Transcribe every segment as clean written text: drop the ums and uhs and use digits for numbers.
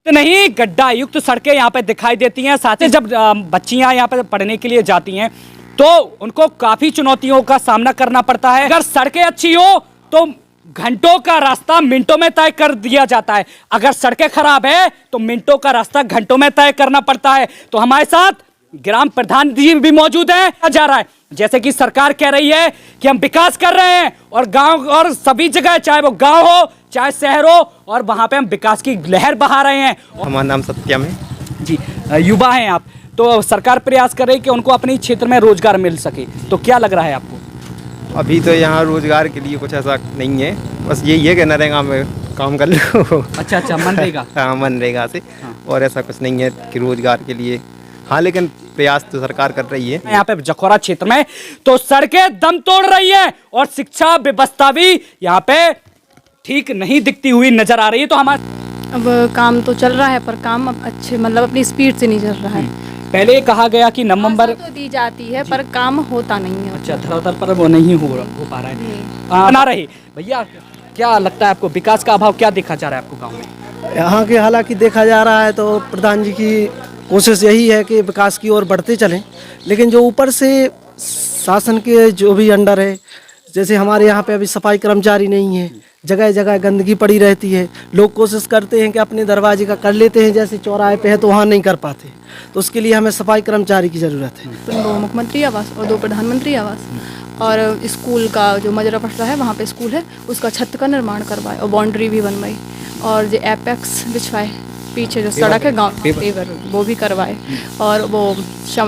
नहीं गड्ढा युक्त सड़कें यहाँ पे दिखाई देती हैं। साथ ही जब बच्चियां यहाँ पे पढ़ने के लिए जाती हैं तो उनको काफी चुनौतियों का सामना करना पड़ता है। अगर सड़कें अच्छी हो तो घंटों का रास्ता मिनटों में तय कर दिया जाता है, अगर सड़कें खराब है तो मिनटों का रास्ता घंटों में तय करना पड़ता है। तो हमारे साथ ग्राम प्रधान जी भी मौजूद हैं। जा रहा है जैसे कि सरकार कह रही है कि हम विकास कर रहे हैं और गांव और सभी जगह, चाहे वो गांव हो चाहे शहर हो, और वहां पे हम विकास की लहर बहा रहे हैं। हमारा नाम सत्यम है जी, युवा हैं आप, तो सरकार प्रयास कर रही है कि उनको अपने क्षेत्र में रोजगार मिल सके, तो क्या लग रहा है आपको? अभी तो यहाँ रोजगार के लिए कुछ ऐसा नहीं है, बस यही है कि नरेगा में काम कर लो। अच्छा, मनरेगा। हाँ, मनरेगा से। हाँ। और ऐसा कुछ नहीं है कि रोजगार के लिए, हाँ, लेकिन प्रयास तो सरकार कर रही है। यहाँ पे जखौरा क्षेत्र में तो सड़कें दम तोड़ रही है और शिक्षा व्यवस्था भी यहाँ पे ठीक नहीं दिखती हुई नजर आ रही है। तो हमारे अब काम तो चल रहा है पर काम अब अच्छे मतलब अपनी स्पीड से नहीं चल रहा है। पहले कहा गया कि नवंबर तो दी जाती है पर काम होता नहीं है। अच्छा, धरातल पर वो नहीं हो पा रहा है। ना रहे भैया, क्या लगता है आपको विकास का अभाव क्या देखा जा रहा है आपको गाँव में? यहाँ के हालांकि देखा जा रहा है तो प्रधान जी की कोशिश यही है कि विकास की ओर बढ़ते चलें, लेकिन जो ऊपर से शासन के जो भी अंडर है, जैसे हमारे यहाँ पे अभी सफाई कर्मचारी नहीं है, जगह जगह गंदगी पड़ी रहती है। लोग कोशिश करते हैं कि अपने दरवाजे का कर लेते हैं, जैसे चौराहे पे है तो वहाँ नहीं कर पाते, तो उसके लिए हमें सफाई कर्मचारी की ज़रूरत है। 2 मुख्यमंत्री आवास और 2 प्रधानमंत्री आवास, और स्कूल का जो मजरा पटरा है वहाँ पे स्कूल है उसका छत का निर्माण करवाए और बाउंड्री भी बनवाई, और जो एपेक्स बिछवाए, पीछे जो सड़क है गाँव पेवर वो भी करवाए, और वो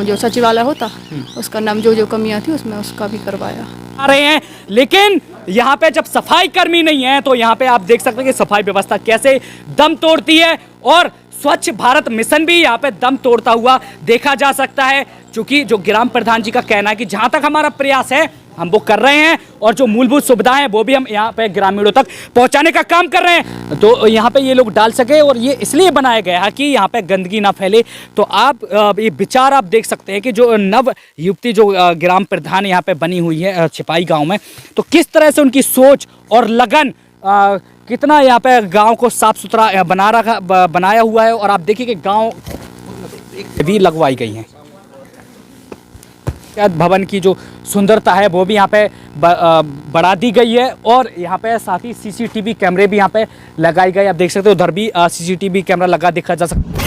जो सचिवालय होता उसका नाम जो कमियाँ थी उसमें उसका भी करवाया। आ रहे हैं, लेकिन यहाँ पे जब सफाई कर्मी नहीं है तो यहाँ पे आप देख सकते हैं कि सफाई व्यवस्था कैसे दम तोड़ती है, और स्वच्छ भारत मिशन भी यहाँ पे दम तोड़ता हुआ देखा जा सकता है। क्योंकि जो ग्राम प्रधान जी का कहना है कि जहाँ तक हमारा प्रयास है हम वो कर रहे हैं, और जो मूलभूत सुविधाएं हैं वो भी हम यहाँ पे ग्रामीणों तक पहुँचाने का काम कर रहे हैं, तो यहाँ पे ये लोग डाल सके। और ये इसलिए बनाया गया है कि यहाँ पे गंदगी ना फैले। तो आप ये विचार आप देख सकते हैं कि जो नव युवती जो ग्राम प्रधान यहाँ पे बनी हुई है छिपाई गाँव में, तो किस तरह से उनकी सोच और लगन कितना यहाँ पे गाँव को साफ सुथरा बनाया हुआ है। और आप देखिए कि गाँव भी लगवाई गई हैं, भवन की जो सुंदरता है वो भी यहाँ पे बढ़ा दी गई है, और यहाँ पे साथ ही सीसीटीवी कैमरे भी यहाँ पे लगाए गए। आप देख सकते हो उधर भी सीसीटीवी कैमरा लगा देखा जा सकता है।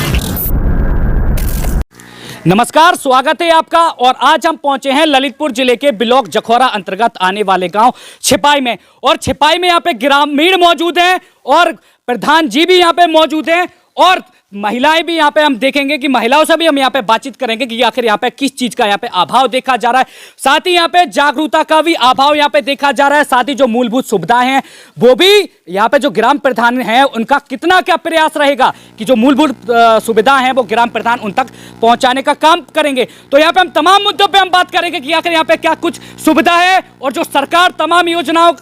नमस्कार, स्वागत है आपका। और आज हम पहुंचे हैं ललितपुर जिले के ब्लॉक जखौरा अंतर्गत आने वाले गांव छिपाई में, और छिपाई में यहाँ पे ग्रामीण मौजूद हैं और प्रधान जी भी यहाँ पे मौजूद हैं, और महिलाएं भी यहाँ पे हम देखेंगे कि महिलाओं से भी हम यहाँ पे बातचीत करेंगे कि आखिर यहाँ पे किस चीज का यहाँ पे अभाव देखा जा रहा है। साथ ही यहाँ पे जागरूकता का भी अभाव यहाँ पे देखा जा रहा है। साथ ही जो मूलभूत सुविधाएं हैं वो भी यहाँ पे जो ग्राम प्रधान हैं उनका कितना क्या प्रयास रहेगा कि जो मूलभूत सुविधाएं हैं वो ग्राम प्रधान उन तक पहुंचाने का काम करेंगे। तो यहाँ पे हम तमाम मुद्दों पे हम बात करेंगे कि आखिर यहाँ पे क्या कुछ सुविधा है, और जो सरकार तमाम योजनाओं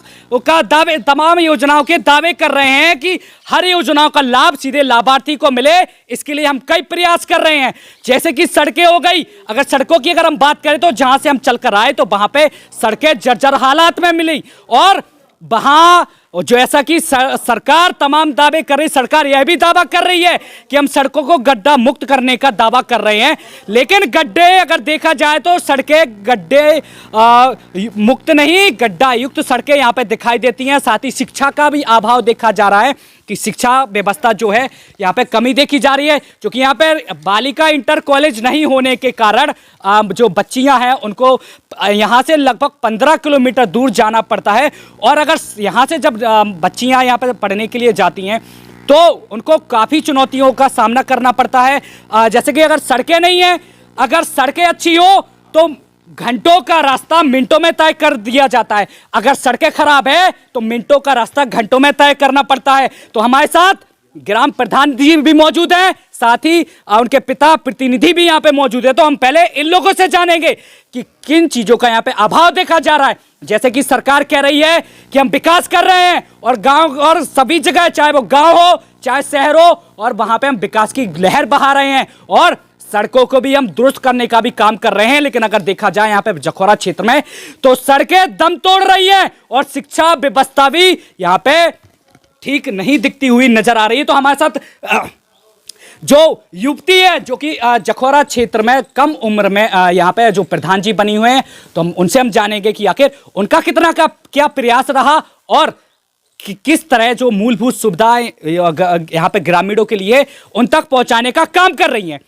के दावे कर रहे हैं कि हर योजनाओं का लाभ सीधे लाभार्थी को मिले, इसके लिए हम कई प्रयास कर रहे हैं। जैसे कि सड़कें हो गई, अगर सड़कों की अगर हम बात करें तो जहां से हम चलकर आए तो वहां पे सड़कें जर्जर हालात में मिली, और वहां जो ऐसा कि सरकार तमाम दावे कर रही, सरकार यह भी दावा कर रही है कि हम सड़कों को गड्ढा मुक्त करने का दावा कर रहे हैं, लेकिन गड्ढे अगर देखा जाए तो सड़कें गड्ढे मुक्त नहीं गड्ढा युक्त सड़कें यहाँ पे दिखाई देती हैं। साथ ही शिक्षा का भी अभाव देखा जा रहा है कि शिक्षा व्यवस्था जो है यहाँ पे कमी देखी जा रही है, क्योंकि यहाँ पे बालिका इंटर कॉलेज नहीं होने के कारण जो बच्चियां हैं उनको यहाँ से लगभग 15 किलोमीटर दूर जाना पड़ता है, और अगर यहाँ से जब बच्चियां यहाँ पे पढ़ने के लिए जाती हैं तो उनको काफ़ी चुनौतियों का सामना करना पड़ता है। जैसे कि अगर सड़कें नहीं हैं, अगर सड़कें अच्छी हो तो घंटों का रास्ता मिनटों में तय कर दिया जाता है, अगर सड़कें खराब है तो मिनटों का रास्ता घंटों में तय करना पड़ता है। तो हमारे साथ ग्राम प्रधान जी भी मौजूद हैं, साथ ही उनके पिता प्रतिनिधि भी यहाँ पे मौजूद है। तो हम पहले इन लोगों से जानेंगे कि किन चीजों का यहाँ पे अभाव देखा जा रहा है। जैसे कि सरकार कह रही है कि हम विकास कर रहे हैं और गांव और सभी जगह, चाहे वो गांव हो चाहे शहर हो, और वहां पे हम विकास की लहर बहा रहे हैं, और सड़कों को भी हम दुरुस्त करने का भी काम कर रहे हैं। लेकिन अगर देखा जाए यहाँ पे जखौरा क्षेत्र में तो सड़कें दम तोड़ रही है और शिक्षा व्यवस्था भी यहाँ पे ठीक नहीं दिखती हुई नजर आ रही है। तो हमारे साथ जो युवती है जो कि जखौरा क्षेत्र में कम उम्र में यहाँ पे जो प्रधान जी बनी हुए हैं, तो हम उनसे हम जानेंगे कि आखिर उनका कितना का क्या प्रयास रहा और किस तरह जो मूलभूत सुविधाएं यहाँ पे ग्रामीणों के लिए उन तक पहुंचाने का काम कर रही हैं।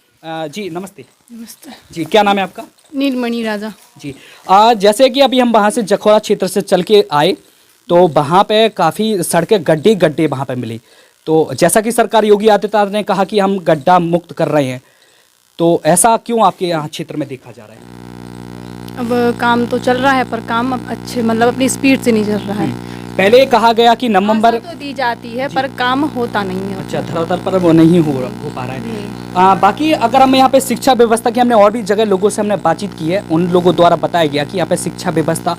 जी नमस्ते। नमस्ते। जी क्या नाम है आपका? नीलमणि राजा। जी जैसे कि अभी हम वहाँ से जखौरा क्षेत्र से चल के आए तो वहाँ पे काफ़ी सड़कें गड्ढे गड्ढे वहाँ पे मिली। तो जैसा कि सरकार योगी आदित्यनाथ ने कहा कि हम गड्ढा मुक्त कर रहे हैं, तो ऐसा क्यों आपके यहाँ क्षेत्र में देखा जा रहा है? अब काम तो चल रहा है पर काम अब अच्छे मतलब अपनी स्पीड से नहीं चल रहा है। पहले कहा गया कि नवंबर तो दी जाती है पर काम होता नहीं है। अच्छा, धरातल पर वो नहीं हो पा रहा है। बाकी अगर हम यहाँ पे शिक्षा व्यवस्था की, हमने और भी जगह लोगों से हमने बातचीत की है, उन लोगों द्वारा बताया गया कि यहाँ पे शिक्षा व्यवस्था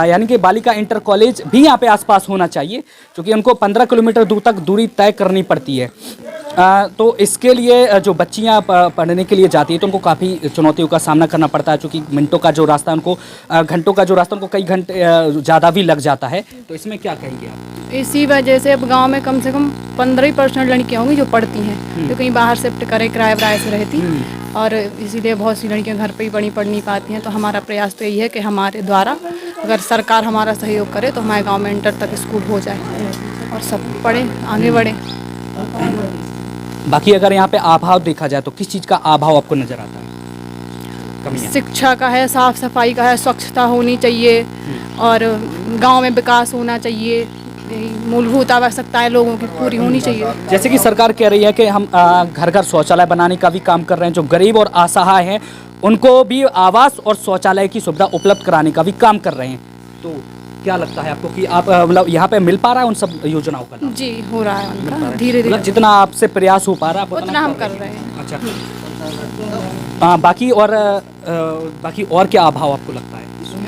यानी कि बालिका इंटर कॉलेज भी यहाँ पे आसपास होना चाहिए, क्योंकि उनको 15 किलोमीटर दूर तक दूरी तय करनी पड़ती है। तो इसके लिए जो बच्चियाँ पढ़ने के लिए जाती है तो उनको काफ़ी चुनौतियों का सामना करना पड़ता है, क्योंकि मिनटों का जो रास्ता उनको घंटों का जो रास्ता उनको कई घंटे ज़्यादा भी लग जाता है। तो इसमें क्या कहेंगे आप? इसी वजह से अब गांव में कम से कम 15% लड़कियां होंगी जो पढ़ती हैं, जो कहीं बाहर शिफ्ट करे किराए वराए से रहती, और इसीलिए बहुत सी लड़कियां घर पे ही पढ़ नहीं पाती हैं। तो हमारा प्रयास तो यही है कि हमारे द्वारा अगर सरकार हमारा सहयोग करे तो हमारे गाँव में इंटर तक स्कूल हो जाए और सब पढ़े आगे बढ़े। बाकी अगर यहाँ पे अभाव देखा जाए तो किस चीज़ का अभाव आपको नजर आता है? कमियां? शिक्षा का है, साफ सफाई का है, स्वच्छता होनी चाहिए और गांव में विकास होना चाहिए। यही मूलभूत आवश्यकताएं लोगों की पूरी होनी चाहिए। जैसे कि सरकार कह रही है कि हम घर घर शौचालय बनाने का भी काम कर रहे हैं, जो गरीब और असहाय हैं उनको भी आवास और शौचालय की सुविधा उपलब्ध कराने का भी काम कर रहे हैं। तो क्या लगता है आपको कि आप मतलब यहाँ पे मिल पा रहा है उन सब योजनाओं का? जी हो रहा है उनका धीरे धीरे, मतलब जितना आपसे प्रयास हो पा रहा है उतना हम कर रहे हैं। अच्छा, बाकी और क्या अभाव आपको लगता है?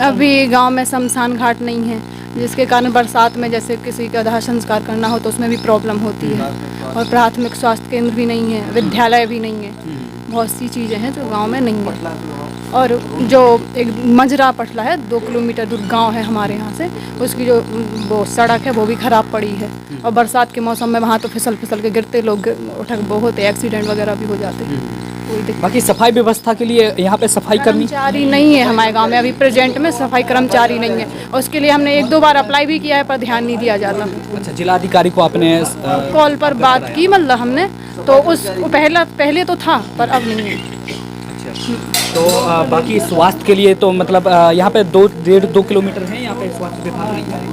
अभी गांव में शमशान घाट नहीं है, जिसके कारण बरसात में जैसे किसी का दाह संस्कार करना हो तो उसमें भी प्रॉब्लम होती है, और प्राथमिक स्वास्थ्य केंद्र भी नहीं है, विद्यालय भी नहीं है, बहुत सी चीज़ें हैं जो गांव में नहीं है। और जो एक मजरा पटला है 2 किलोमीटर दूर गांव है हमारे यहाँ से, उसकी जो वो सड़क है वो भी ख़राब पड़ी है, और बरसात के मौसम में वहाँ तो फिसल के गिरते लोग बहुत एक्सीडेंट वगैरह भी हो जाते हैं। बाकी सफाई व्यवस्था के लिए यहाँ पे सफाई कर्मचारी नहीं है हमारे गांव में, अभी प्रेजेंट में सफाई कर्मचारी नहीं है। उसके लिए हमने 1-2 बार अप्लाई भी किया है पर ध्यान नहीं दिया जाता। अच्छा, जिलाधिकारी को आपने कॉल पर बात की मतलब हमने, तो उस पहले तो था पर अब नहीं है। तो बाकी स्वास्थ्य के लिए तो मतलब यहाँ पे 2 किलोमीटर है यहाँ पे स्वास्थ्य विभाग नहीं है।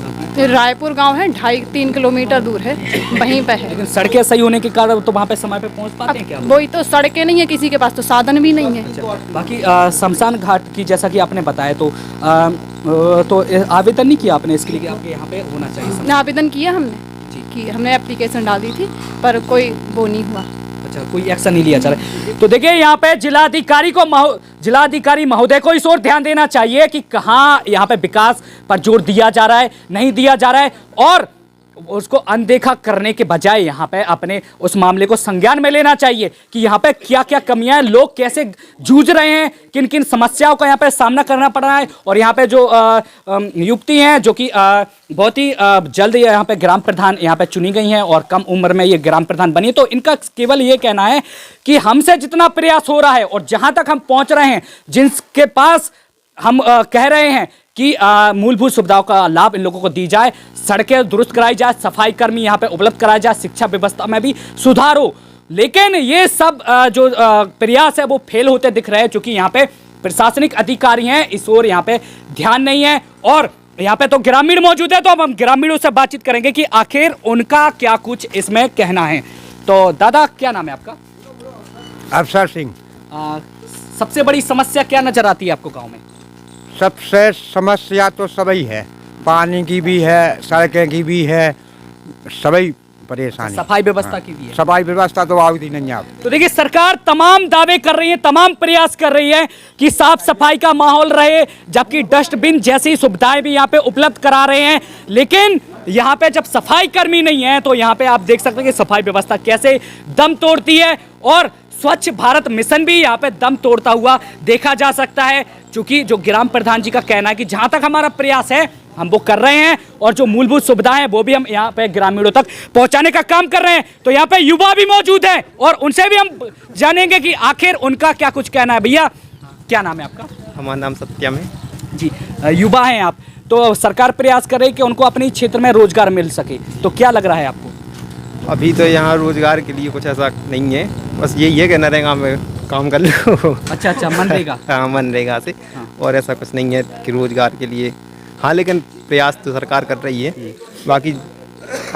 रायपुर गांव है 2.5-3 किलोमीटर दूर है, वहीं पे है। लेकिन सड़कें सही होने के कारण तो वहाँ पे समय पे पहुँच पाते हैं क्या? वही तो, सड़कें नहीं है, किसी के पास तो साधन भी नहीं है। अच्छा, बाकी शमशान घाट की जैसा कि आपने बताया तो आवेदन नहीं किया आपने इसके लिए कि आपके यहाँ पे होना चाहिए? आवेदन किया हमने एप्लीकेशन डाल दी थी पर कोई वो नहीं हुआ। अच्छा, कोई एक्शन नहीं लिया जा रहा है। तो देखिए यहाँ पे जिलाधिकारी महोदय को इस ओर ध्यान देना चाहिए कि कहाँ यहाँ पे विकास पर जोर दिया जा रहा है, नहीं दिया जा रहा है, और उसको अनदेखा करने के बजाय यहाँ पे अपने उस मामले को संज्ञान में लेना चाहिए कि यहाँ पे क्या क्या कमियां हैं, लोग कैसे जूझ रहे हैं, किन किन समस्याओं का यहाँ पे सामना करना पड़ रहा है। और यहाँ पे जो युवती हैं जो कि बहुत ही जल्द यहाँ पे ग्राम प्रधान यहाँ पे चुनी गई हैं और कम उम्र में ये ग्राम प्रधान बनी, तो इनका केवल ये कहना है कि हमसे जितना प्रयास हो रहा है और जहाँ तक हम पहुँच रहे हैं, जिनके पास हम कह रहे हैं कि मूलभूत सुविधाओं का लाभ इन लोगों को दी जाए, सड़कें दुरुस्त कराई जाए, सफाई कर्मी यहाँ पे उपलब्ध कराया जाए, शिक्षा व्यवस्था में भी सुधार हो। लेकिन ये सब जो प्रयास है वो फेल होते दिख रहे हैं, क्योंकि यहाँ पे प्रशासनिक अधिकारी हैं, इस ओर यहाँ पे ध्यान नहीं है। और यहाँ पे तो ग्रामीण मौजूद है, तो अब हम ग्रामीणों से बातचीत करेंगे कि आखिर उनका क्या कुछ इसमें कहना है। तो दादा, क्या नाम है आपका? अफसर सिंह। सबसे बड़ी समस्या क्या नजर आती है आपको गाँव में? सबसे समस्या तो सभी है, पानी की भी है, सड़कें की भी है, सभी परेशानी। सफाई व्यवस्था की भी है। सफाई व्यवस्था तो आवती नहीं है। तो देखिए, सरकार तमाम दावे कर रही है, तमाम प्रयास कर रही है कि साफ सफाई का माहौल रहे, जबकि डस्टबिन जैसी सुविधाएं भी यहाँ पे उपलब्ध करा रहे हैं। लेकिन यहाँ पे जब सफाई कर्मी नहीं है तो यहाँ पे आप देख सकते हैं कि सफाई व्यवस्था कैसे दम तोड़ती है, और स्वच्छ भारत मिशन भी यहाँ पे दम तोड़ता हुआ देखा जा सकता है। क्योंकि जो ग्राम प्रधान जी का कहना है कि जहां तक हमारा प्रयास है हम वो कर रहे हैं और जो मूलभूत सुविधाएं हैं वो भी हम यहाँ पे ग्रामीणों तक पहुंचाने का काम कर रहे हैं। तो यहाँ पे युवा भी मौजूद हैं और उनसे भी हम जानेंगे कि आखिर उनका क्या कुछ कहना है। भैया क्या नाम है आपका? हमारा नाम सत्यम है जी, युवा हैं आप, तो सरकार प्रयास कर रही है कि उनको अपने क्षेत्र में रोजगार मिल सके, तो क्या लग रहा है आपको? अभी तो यहाँ रोजगार के लिए कुछ ऐसा नहीं है, बस यही है कि नरेगा में काम कर लो। अच्छा, मनरेगा। हाँ, मनरेगा से। हाँ। और ऐसा कुछ नहीं है कि रोजगार के लिए, हाँ, लेकिन प्रयास तो सरकार कर रही है। बाकी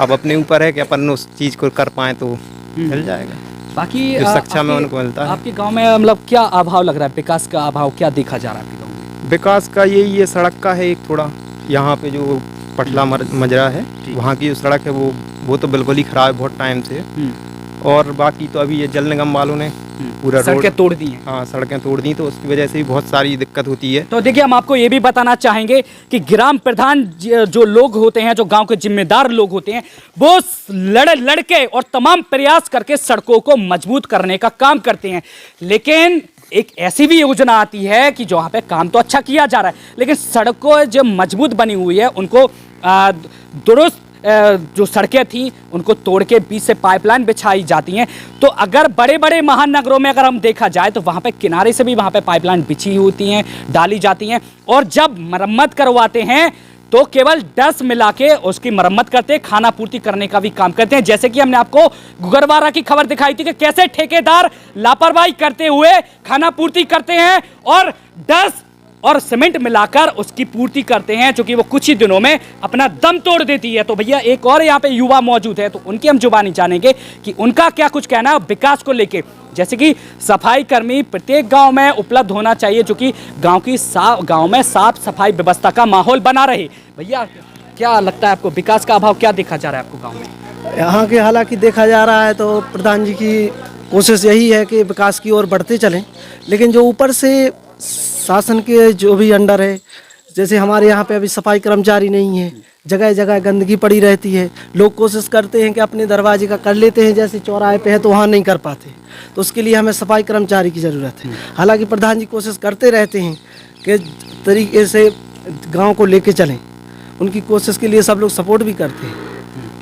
अब अपने ऊपर है कि अपन उस चीज़ को कर पाएँ तो मिल जाएगा। बाकी जो सक्षम है उनको मिलता है। आपके गांव में मतलब क्या अभाव लग रहा है, विकास का अभाव क्या देखा जा रहा है आपके गांव में? विकास का यही है, सड़क का है एक थोड़ा, यहाँ पे जो पटला मजरा है वहाँ की जो सड़क है वो तो बिल्कुल ही खराब है बहुत टाइम से। और बाकी तो अभी ये जल निगम वालों ने पूरा सड़कें तोड़ दी हैं। हाँ, सड़कें तोड़ दी, तो उसकी वजह से भी बहुत सारी दिक्कत होती है। तो देखिए, हम आपको ये भी बताना चाहेंगे कि ग्राम प्रधान जो लोग होते हैं, जो गांव के जिम्मेदार लोग होते हैं, वो लड़ के और तमाम प्रयास करके सड़कों को मजबूत करने का काम करते हैं। लेकिन एक ऐसी भी योजना आती है कि जहाँ पे काम तो अच्छा किया जा रहा है, लेकिन सड़कों जो मजबूत बनी हुई है उनको दुरुस्त जो सड़कें थी उनको तोड़ के बीच से पाइपलाइन बिछाई जाती हैं। तो अगर बड़े बड़े महानगरों में अगर हम देखा जाए तो वहाँ पे किनारे से भी वहाँ पे पाइपलाइन बिछी होती हैं, डाली जाती हैं, और जब मरम्मत करवाते हैं तो केवल 10 मिला के उसकी मरम्मत करते हैं, खाना पूर्ति करने का भी काम करते हैं। जैसे कि हमने आपको गुगरवारा की खबर दिखाई थी कि कैसे ठेकेदार लापरवाही करते हुए खाना पूर्ति करते हैं और 10 और सीमेंट मिलाकर उसकी पूर्ति करते हैं, जो कि वो कुछ ही दिनों में अपना दम तोड़ देती है। तो भैया एक और यहाँ पे युवा मौजूद है, तो उनकी हम जुबानी जानेंगे कि उनका क्या कुछ कहना है विकास को लेके। जैसे कि सफाई कर्मी प्रत्येक गांव में उपलब्ध होना चाहिए, जो कि गांव में साफ सफाई व्यवस्था का माहौल बना रहे। भैया क्या लगता है आपको, विकास का अभाव क्या देखा जा रहा है आपको गाँव में? यहाँ के हालांकि देखा जा रहा है तो प्रधान जी की कोशिश यही है कि विकास की ओर बढ़ते चलें, लेकिन जो ऊपर से शासन के जो भी अंडर है, जैसे हमारे यहाँ पे अभी सफाई कर्मचारी नहीं है, जगह जगह गंदगी पड़ी रहती है। लोग कोशिश करते हैं कि अपने दरवाजे का कर लेते हैं, जैसे चौराहे पे है तो वहाँ नहीं कर पाते, तो उसके लिए हमें सफाई कर्मचारी की ज़रूरत है। हालांकि प्रधान जी कोशिश करते रहते हैं कि तरीके से गाँव को लेके चलें, उनकी कोशिश के लिए सब लोग सपोर्ट भी करते हैं,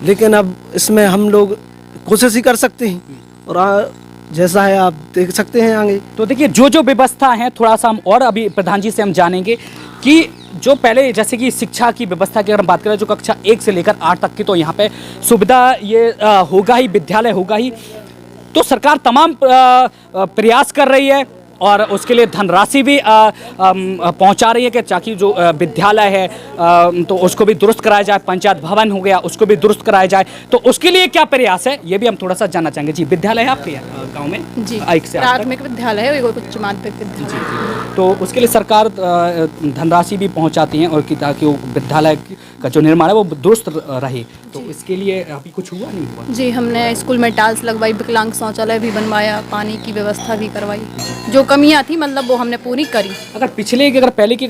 लेकिन अब इसमें हम लोग कोशिश ही कर सकते हैं और जैसा है आप देख सकते हैं आगे। तो देखिए, जो व्यवस्था है थोड़ा सा हम और अभी प्रधान जी से हम जानेंगे कि जो पहले जैसे कि शिक्षा की व्यवस्था की अगर हम बात करें, जो कक्षा 1 से लेकर 8 तक की, तो यहाँ पे सुविधा ये होगा ही, विद्यालय होगा ही। तो सरकार तमाम प्रयास कर रही है और उसके लिए धनराशि भी पहुंचा रही है कि ताकि जो विद्यालय है तो उसको भी दुरुस्त कराया जाए, पंचायत भवन हो गया उसको भी दुरुस्त कराया जाए। तो उसके लिए क्या प्रयास है ये भी हम थोड़ा सा जानना चाहेंगे। जी, विद्यालय है आपके गांव में? जी, 1 से 8 तक प्राथमिक विद्यालय है, एगो उच्च माध्यमिक विद्यालय। तो उसके लिए सरकार धनराशि भी पहुंचाती है और ताकि वो विद्यालय का जो निर्माण है वो दुरुस्त रहे। तो इसके लिए अभी कुछ हुआ नहीं हुआ? जी, हमने स्कूल में टाइल्स लगवाई, विकलांग शौचालय भी बनवाया, पानी की व्यवस्था भी करवाई, जो कमियां थी मतलब वो हमने पूरी करी। अगर पहले की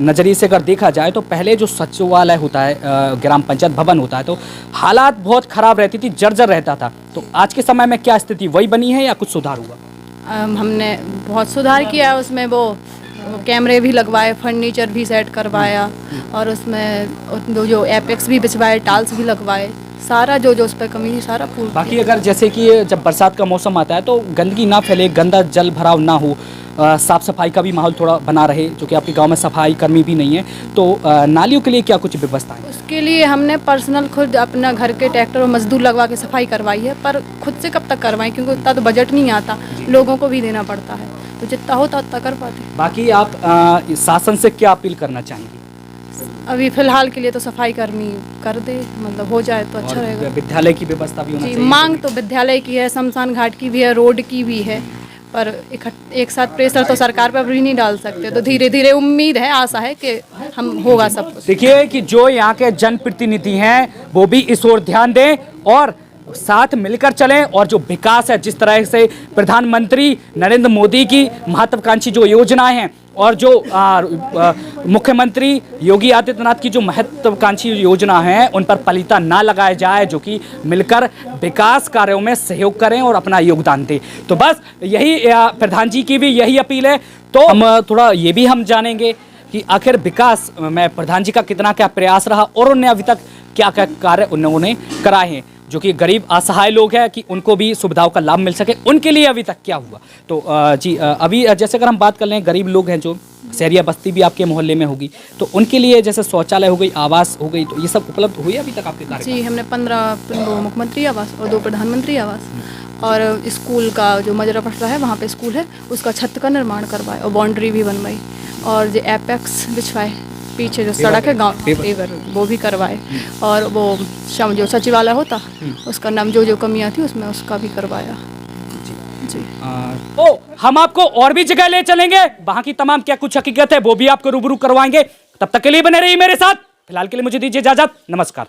नज़रिए से अगर देखा जाए तो पहले जो सचिवालय होता है, ग्राम पंचायत भवन होता है, तो हालात बहुत ख़राब रहती थी, जर्जर रहता था। तो आज के समय में क्या स्थिति वही बनी है या कुछ सुधार हुआ? हमने बहुत सुधार किया है उसमें, वो कैमरे भी लगवाए, फर्नीचर भी सेट करवाया और उसमें जो एपेक्स भी बिछवाए, टाइल्स भी लगवाए, सारा जो उस पर कमी थी सारा पूरा। बाकी अगर जैसे कि जब बरसात का मौसम आता है तो गंदगी ना फैले, गंदा जल भराव ना हो, साफ़ सफाई का भी माहौल थोड़ा बना रहे, जो कि आपके गांव में सफाई कर्मी भी नहीं है। तो नालियों के लिए क्या कुछ व्यवस्था है? उसके लिए हमने पर्सनल खुद अपना घर के ट्रैक्टर और मजदूर लगवा के सफाई करवाई है, पर खुद से कब तक करवाएं क्योंकि उतना तो बजट नहीं आता, लोगों को भी देना पड़ता है, तो जितना होता उतना कर पाते। बाकी आप शासन से क्या अपील करना चाहेंगे? अभी फिलहाल के लिए तो सफाई कर्मी कर दे, मतलब हो जाए तो अच्छा रहेगा। विद्यालय की व्यवस्था भी होना जी, चाहिए। मांग तो विद्यालय की है, शमशान घाट की भी है, रोड की भी है, पर एक साथ प्रेशर तो सरकार पर भी नहीं डाल सकते। तो धीरे धीरे उम्मीद है, आशा है कि हम होगा सब कुछ। देखिए कि जो यहाँ के जनप्रतिनिधि हैं वो भी इस ओर ध्यान दें और साथ मिलकर चलें, और जो विकास है, जिस तरह से प्रधानमंत्री नरेंद्र मोदी की महत्वाकांक्षी जो योजनाएं हैं और जो मुख्यमंत्री योगी आदित्यनाथ की जो महत्वाकांक्षी योजना है उन पर पलीता ना लगाया जाए, जो कि मिलकर विकास कार्यों में सहयोग करें और अपना योगदान दें। तो बस यही प्रधान जी की भी यही अपील है। तो हम थोड़ा ये भी हम जानेंगे कि आखिर विकास में प्रधान जी का कितना क्या प्रयास रहा और उन्होंने अभी तक क्या क्या कार्य उन्होंने कराए हैं, जो कि गरीब असहाय लोग हैं कि उनको भी सुविधाओं का लाभ मिल सके, उनके लिए अभी तक क्या हुआ। तो जी अभी जैसे अगर हम बात कर लें, गरीब लोग हैं जो शहरिया बस्ती भी आपके मोहल्ले में होगी, तो उनके लिए जैसे शौचालय हो गई, आवास हो गई, तो ये सब उपलब्ध हुई अभी तक आपके कार्य? जी, हमने 15 मुख्यमंत्री आवास और 2 प्रधानमंत्री आवास और स्कूल का जो मजरा पटरा है वहाँ पे स्कूल है, उसका छत का निर्माण करवाए और बाउंड्री भी बनवाई और जो एपेक्स बिछवाए, पीछे जो सड़क है गाँव पेवर वो भी करवाए और वो जो सचिवालय होता उसका नाम जो कमियाँ थी उसमें उसका भी करवाया। जी तो हम आपको और भी जगह ले चलेंगे, वहां की तमाम क्या कुछ हकीकत है वो भी आपको रूबरू करवाएंगे। तब तक के लिए बने रहिए मेरे साथ। फिलहाल के लिए मुझे दीजिए इजाजत, नमस्कार।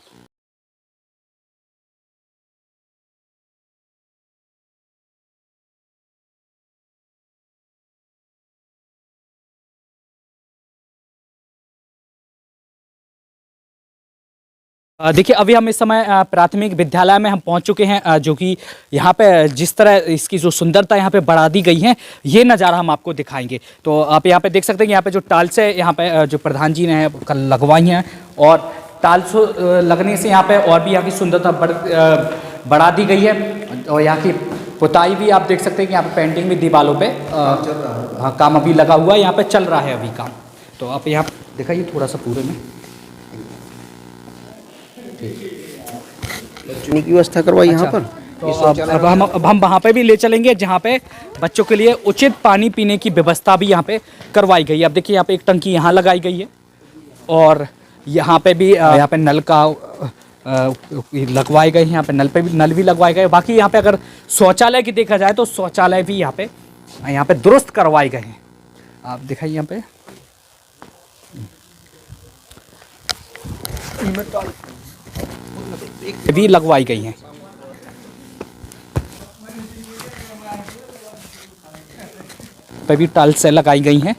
देखिए अभी हम इस समय प्राथमिक विद्यालय में हम पहुंच चुके हैं, जो कि यहाँ पे जिस तरह इसकी जो सुंदरता यहाँ पे बढ़ा दी गई है, ये नज़ारा हम आपको दिखाएंगे। तो आप यहाँ पे देख सकते हैं कि यहाँ पे जो टाइल्स है यहाँ पे जो प्रधान जी ने लगवाई हैं और टाइल्स लगने से यहाँ पे और भी यहाँ की सुंदरता बढ़ा दी गई है। और यहाँ की पुताई भी आप देख सकते हैं कि यहाँ पे पेंटिंग भी दीवारों पे हाँ काम अभी लगा हुआ है, यहाँ पे चल रहा है अभी काम। तो आप यहाँ दिखाइए थोड़ा सा पूरे में बच्चों की व्यवस्था करवाई यहाँ पर। तो अब हम वहाँ पे भी ले चलेंगे जहाँ पे बच्चों के लिए उचित पानी पीने की व्यवस्था भी यहाँ पे करवाई गई है। अब देखिए यहाँ पे एक टंकी यहाँ लगाई गई है और यहाँ पे भी यहाँ पे नल का लगवाए गए हैं, यहाँ पे नल भी लगवाए गए। बाकी यहाँ पे अगर शौचालय की देखा जाए तो शौचालय भी यहाँ पे दुरुस्त करवाए गए हैं। आप दिखाइए यहाँ पे भी लगवाई गई हैं। पे भी टाइल्स लगाई गई हैं।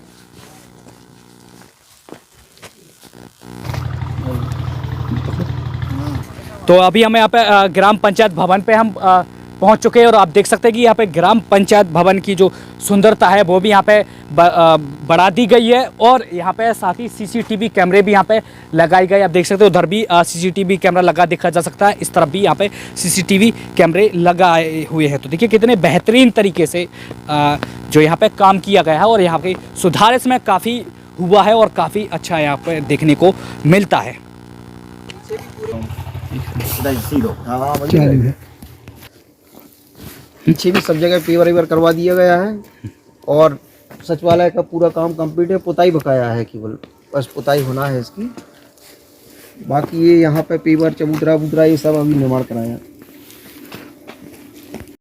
तो अभी हम यहाँ पे ग्राम पंचायत भवन पे हम पहुंच चुके हैं और आप देख सकते हैं कि यहाँ पे ग्राम पंचायत भवन की जो सुंदरता है वो भी यहाँ पे बढ़ा दी गई है और यहाँ पे साथ ही सीसीटीवी कैमरे भी यहाँ पे लगाए गए। आप देख सकते हो उधर भी सीसीटीवी कैमरा लगा देखा जा सकता है, इस तरफ भी यहाँ पे सीसीटीवी कैमरे लगाए हुए हैं। तो देखिए कितने बेहतरीन तरीके से जो यहाँ पे काम किया गया है और यहाँ पे सुधार इसमें काफ़ी हुआ है और काफ़ी अच्छा यहाँ पे देखने को मिलता है। पीछे भी सब जगह पेवर करवा दिया गया है और सचिवालय का पूरा काम कंप्लीट है। पुताई बकाया है, केवल बस पुताई होना है इसकी। बाकी ये यहाँ पे पेवर चबूतरा ये सब अभी निर्माण कराया।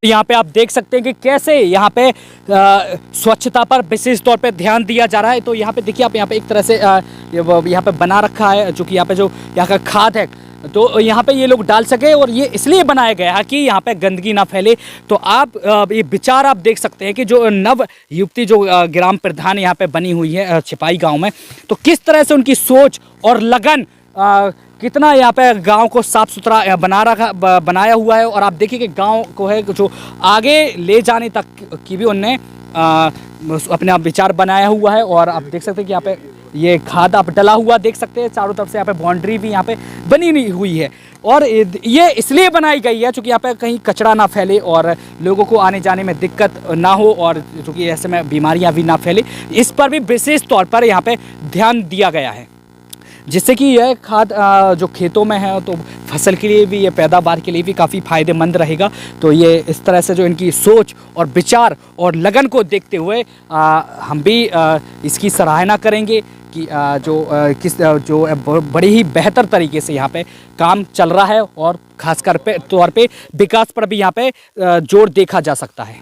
यहाँ पे आप देख सकते हैं कि कैसे यहाँ पे स्वच्छता पर विशेष तौर पे ध्यान दिया जा रहा है। तो यहाँ पे देखिए आप यहाँ पे एक तरह से यहाँ पे बना रखा है, जो कि यहाँ पे जो यहाँ का खाद है तो यहाँ पे ये लोग डाल सके और ये इसलिए बनाया गया है कि यहाँ पे गंदगी ना फैले। तो आप ये विचार आप देख सकते हैं कि जो नव युवती जो ग्राम प्रधान यहाँ पे बनी हुई है छिपाई गांव में, तो किस तरह से उनकी सोच और लगन कितना यहाँ पे गांव को साफ सुथरा बनाया हुआ है। और आप देखिए कि गांव को है जो आगे ले जाने तक की भी उनने अपना विचार बनाया हुआ है। और आप देख सकते हैं कि यहाँ पे ये खाद आप डला हुआ देख सकते हैं, चारों तरफ से यहाँ पे बाउंड्री भी यहाँ पे बनी हुई है और ये इसलिए बनाई गई है क्योंकि यहाँ पे कहीं कचरा ना फैले और लोगों को आने जाने में दिक्कत ना हो और क्योंकि ऐसे में बीमारियाँ भी ना फैले, इस पर भी विशेष तौर पर यहाँ पे ध्यान दिया गया है, जिससे कि यह खाद जो खेतों में है तो फसल के लिए भी, ये पैदावार के लिए भी काफ़ी फायदेमंद रहेगा। तो ये इस तरह से जो इनकी सोच और विचार और लगन को देखते हुए हम भी इसकी सराहना करेंगे कि जो बड़ी ही बेहतर तरीके से यहाँ पे काम चल रहा है और खासकर तौर पे विकास पर भी यहाँ पे जोर देखा जा सकता है।